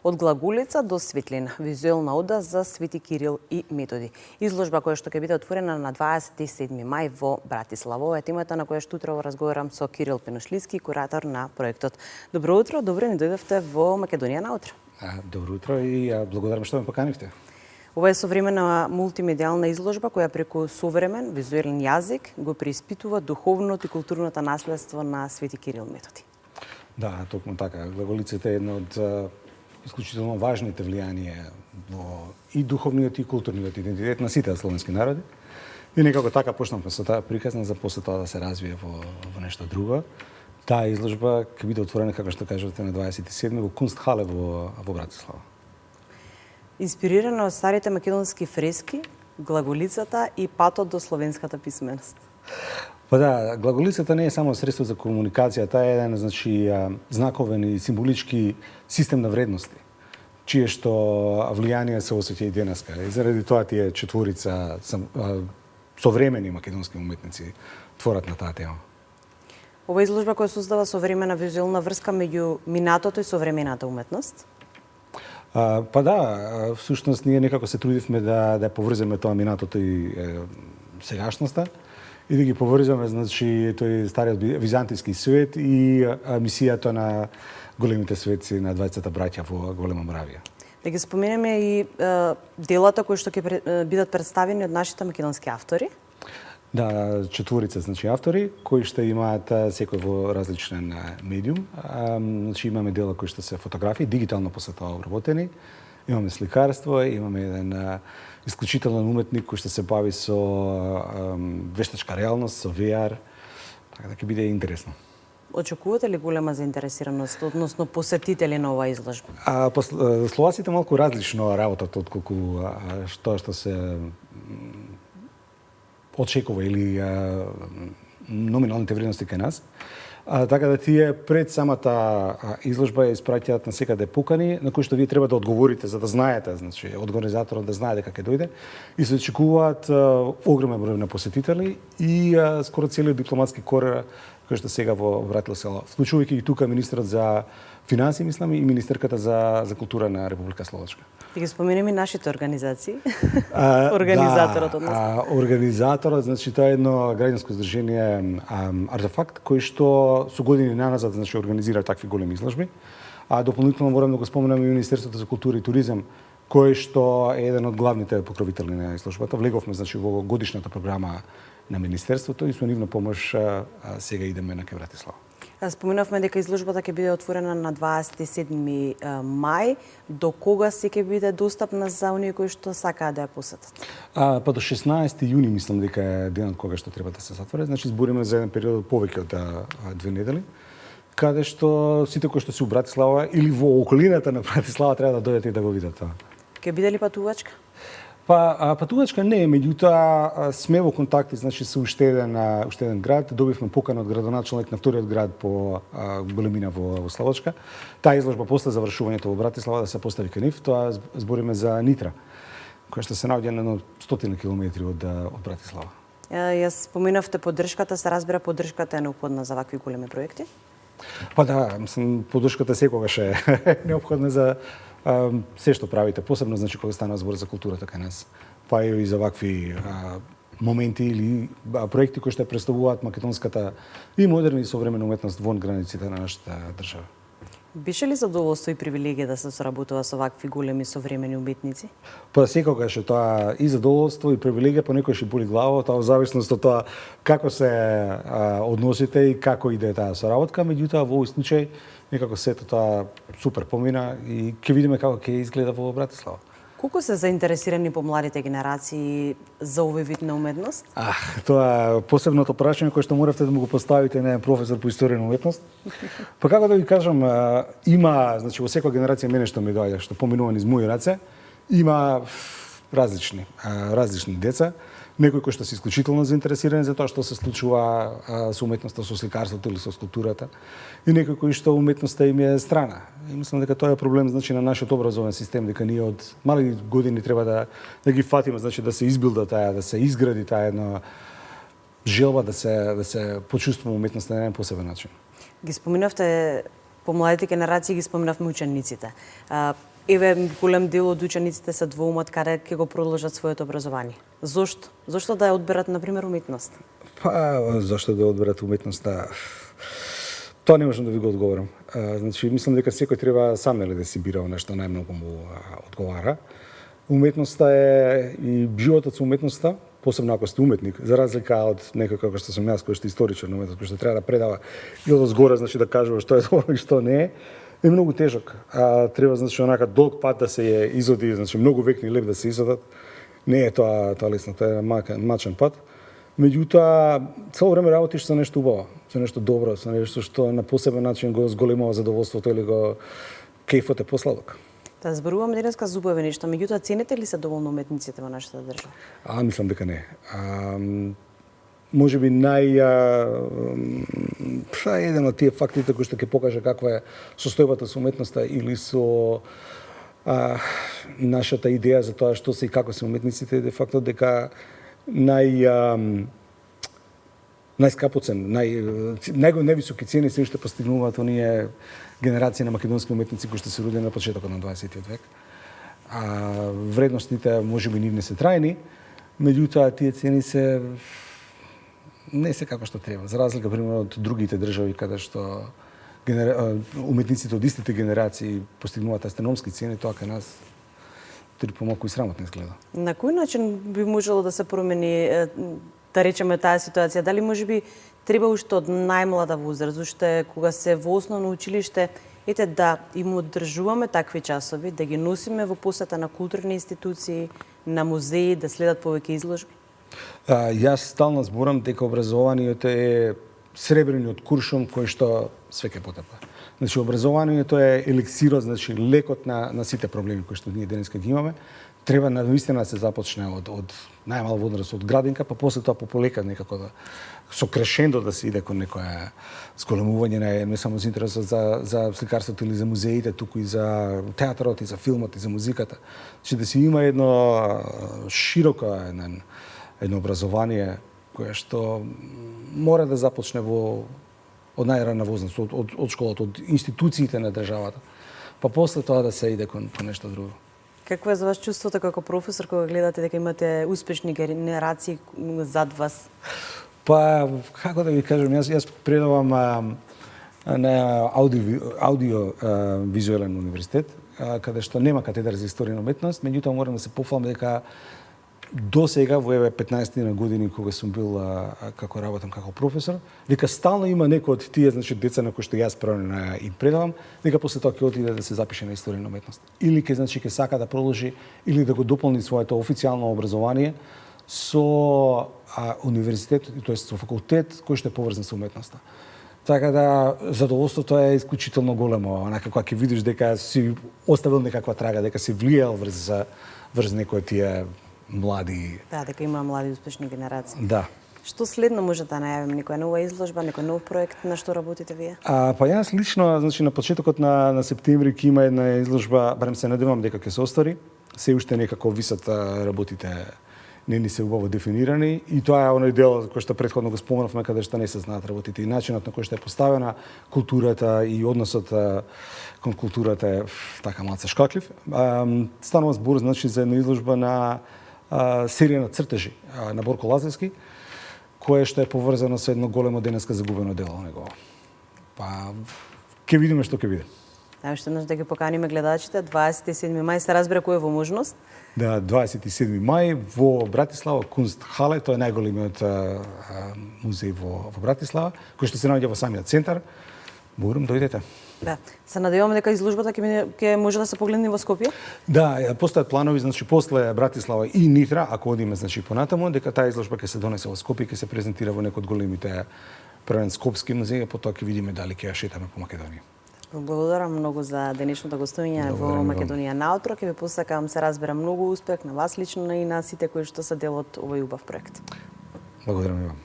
Од глаголица до светлина, визуелна ода за Свети Кирил и Методи. Изложба која што ќе биде отворена на 27 мај во Братислава. Ова е темата на која што утрово разговарам со Кирил Пеношлиски, куратор на проектот. Добро утро, добре ни дојдовте во Македонија наутро. Добро утро и благодарам што ме поканивте. Ова е современа мултимедијална изложба која преку современ визуелен јазик го преиспитува духовното и културното наследство на Свети Кирил Методи. Да, токму така. Глаголицата е една од исклучително важните влијанија во и духовниот и културниот идентитет на сите словенски народи. И некако така почнавме со таа приказна за после тоа да се развие во нешто друго. Таа изложба ќе биде отворена, како што кажувате, на 27 во Кунстхале во Братислава. Инспирирана од старите македонски фрески, глаголицата и патот до словенската писменост. Па да, глаголицата не е само средство за комуникација, таа е еден знаковен и символички систем на вредности, чие што влијанија се осеќа и денеска. И заради тоа тие четворица современи македонски уметници творат на таа тема. Ова изложба која создава современа визуелна врска меѓу минатото и современата уметност. Па да, всушност ние некако се трудивме да поврземе тоа минатото и сегашноста и да ги поврземе, значи, тој стариот византијски свет и мисијата на големите светци на двајцата браќа во Голема Моравија. Да ги споменеме и делата кои што ќе бидат представени од нашите македонски автори. Да, четворица, значи, автори кои што имаат секој во различен медиум. Значи, имаме дела кои што се фотографии, дигитално после тоа обработени. Имаме сликарство, имаме еден исклучителен уметник кој што се бави со вештачка реалност, со VR, така да ќе биде интересно. Очекувате ли голема заинтересираност, односно посетители на оваа изложба? Словаците малку различно работат отколку што се очекува или номиналните вредности кај нас. Така да тие пред самата изложба ја испраќаат на секаде покани на кои што вие треба да одговорите за да знаете, значи организаторот да знае дека ќе дојде и се очекуваат огромен број на посетители и скоро целиот дипломатски коридор кој што сега во Братислава, вклучувајќи и тука министерот за финансии, мислам, и министерката за култура на Република Словачка. Ќе ги споменеме нашите организации. Организаторот од нас. Организаторот, значи тоа е едно граѓанско здружение Артефакт кој што со години наназад, значи, организира такви големи изложби. Дополнително морам да го споменам и Министерството за култура и туризам, кој што е еден од главните покровители на изложбата. Влеговме, значи, во годишната програма на Министерството и со нивна помош сега идеме на Братислава. Споменавме дека изложбата ќе биде отворена на 27 мај. До кога се ќе биде достапна за оние кои што сакаат да ја посетат? Па до 16 јуни мислам дека е денот кога што треба да се затвори. Значи збориме за еден период повеќе од 2 недели, каде што сите кои што се у Братислава или во околината на Братислава треба да дојдат и да го видат тоа. Ќе биде ли патувачка? Па патувачка не е, меѓутоа сме во контакти, значи со уште еден град, добивме покана од градоначалник на вториот град по големина во Словачка. Таа изложба после завршувањето во Братислава да се постави кај нив, тоа збориме за Нитра, која што се наоѓа на 100 километри од Братислава. Јас споменавте поддршката, се разбира поддршката е неопходна за вакви големи проекти? Па да, мислам поддршката секогаш е неопходна за се што правите, посебно, значи, кога станува збор за културата кај нас, па и за вакви моменти или проекти кои што представуваат македонската и модерна и современа уметност вон границите на нашата држава. Беше ли задоволство и привилегија да се соработува со вакви големи современи уметници? Па секогаш е тоа и задоволство и привилегија, понекогаш и боли глава, тоа во зависност од тоа како се односите и како иде таа соработка, меѓутоа во овој случај некако сето тоа супер помина и ќе видиме како ќе изгледа во Братислава. Колку се заинтересирани помладите генерации за овој вид на уметност? Тоа е посебното прашање кое што моравте да му го поставите на професор по историја на уметност. Па како да ви кажам, има, значи во секоја генерација мене што ми доаѓа, што поминува низ мои раце, има различни деца, некои кои што се исклучително заинтересирани за тоа што се случува со уметноста, со сликарството или со скулптурата, и некои кои што уметноста им е страна. И мислам дека тоа е проблем, значи, на нашиот образовен систем, дека ние од мали години треба да ги фатиме, значи да се избилда таа, да се изгради таа една желба да се почувствува уметноста на еден посебен начин. Ги споминавте помладите генерации, ги споминавме учениците. еве голем дел од учениците се двоумат каде ќе го продолжат своето образование. Зошто? Зошто да ја одберат на пример уметност? Па зашто да одберат уметноста? Тоа не можам да ви го одговорам. Значи мислам дека секој треба сам да си бира она што најмногу му одговара. Уметноста е и животот со уметноста, посебно ако сте уметник, за разлика од некој како што сум јас, кој што е историчар на уметност, кој што треба да предава и од згоре, значи да кажува што е добро и што не е многу тежок. Треба значи онака долг пат да се изоди, значи многу векни леп да се изодат. Не е тоа лесно, тоа е мачен пат. Меѓутоа, цело време работиш со нешто убаво, со нешто добро, со нешто што на посебен начин го зголемува задоволството или го кејфот е посладок. Да зборуваме денеска за убави нешто, меѓутоа цените ли се доволно уметниците во нашата држава? Мислам дека не. Може би еден од тие фактите кои што ќе покаже каква е состојбата со уметноста или со нашата идеја за тоа што се и како се уметниците, де фактот дека најскапоцен, највисоки цени се уште постигнуваат оние генерации на македонски уметници кои што се родени на почетокот на 20 век. Вредностите можеби нивни се трајни, меѓутоа тие цени се не се како што треба. За разлика примерно од другите држави каде што уметниците од истите генерации постигнуваат астрономски цени, тоа кај нас дури помалку и срамотно изгледа. На кој начин би можело да се промени, да речеме, таа ситуација? Дали можеби треба уште од најмлада возраст, уште кога се во основно училиште, да им одржуваме такви часови, да ги носиме во посета на културни институции, на музеи, да следат повеќе изложби? Јас стално зборам дека образованието е сребрениот куршум кој што све ќе потепа. Значи образованието е еликсирот, значи лекот на сите проблеми кои што ние денеска ги имаме. Треба наистина да се започне од најмал возраст, од градинка, па после тоа полека некако да со крешендо да се иде кон некоја зголемување не само за интересот за сликарството или за музеите, туку и за театарот, и за филмот, и за музиката. Значи да се има едно широко едно образование кое што мора да започне од најрана возраст, од школата, од институциите на државата, па после тоа да се иде кон нешто друго. Какво е за вас чувството како професор кога гледате дека имате успешни генерации зад вас? Па, како да ви кажам, јас предавам на аудио-визуелен универзитет, каде што нема катедра за историја на уметност, меѓутоа морам да се пофалам дека до сега во 15 на години кога сум бил како работам како професор, дека стално има некои од тие деца на кои што јас прво им предавам, дека после тоа ќе отиде да се запише на историја на уметност. Или ќе сака да продолжи или да го дополни своето официјално образование со универзитет, тоест со факултет кој што е поврзан со уметноста. Така да задоволството е исклучително големо, онака кога ќе видиш дека си оставил некаква трага, дека си влијал врз некои тие млади. Да, дека има млади успешни генерации. Да. Што следно може да најавим? Некоја нова изложба, некој нов проект на што работите вие? Па јас лично, значи на почетокот на септември ќе има една изложба, барем се надевам дека ќе се оствари. Се уште некако висат работите, не ни се убаво дефинирани и тоа е оној дел кој што претходно го споменавме каде што не се знаат работите и начинот на кој што е поставена културата и односот кон културата е така малце шкаклив. Станува збор значи за една изложба на серија на цртежи на Борко Лазарски, кое што е поврзано со едно големо денеска загубено дело негово. Па ќе видиме што ќе биде. Уште еднаш да ги поканиме гледачите, 27 мај се разбира кој е во можност. Да, 27 мај во Братислава, Кунстхале, тоа е најголемиот музеј во Братислава, кој што се наоѓа во самиот центар. Бурум, дојдете. Да, се надеваме дека изложбата ќе може да се погледне во Скопје? Да, постојат планови, значи после Братислава и Нитра, ако одиме значи понатаму, дека таа изложба ќе се донесе во Скопје, ќе се презентира во некој од големите првен скопски музеи, потоа ќе видиме дали ќе ја шетаме по Македонија. Благодарам многу за денешното гостување во Македонија наутро. Ќе ви посакам се разбира многу успех на вас лично и на сите кои што се дел од овој убав проект. Благодарам и вам.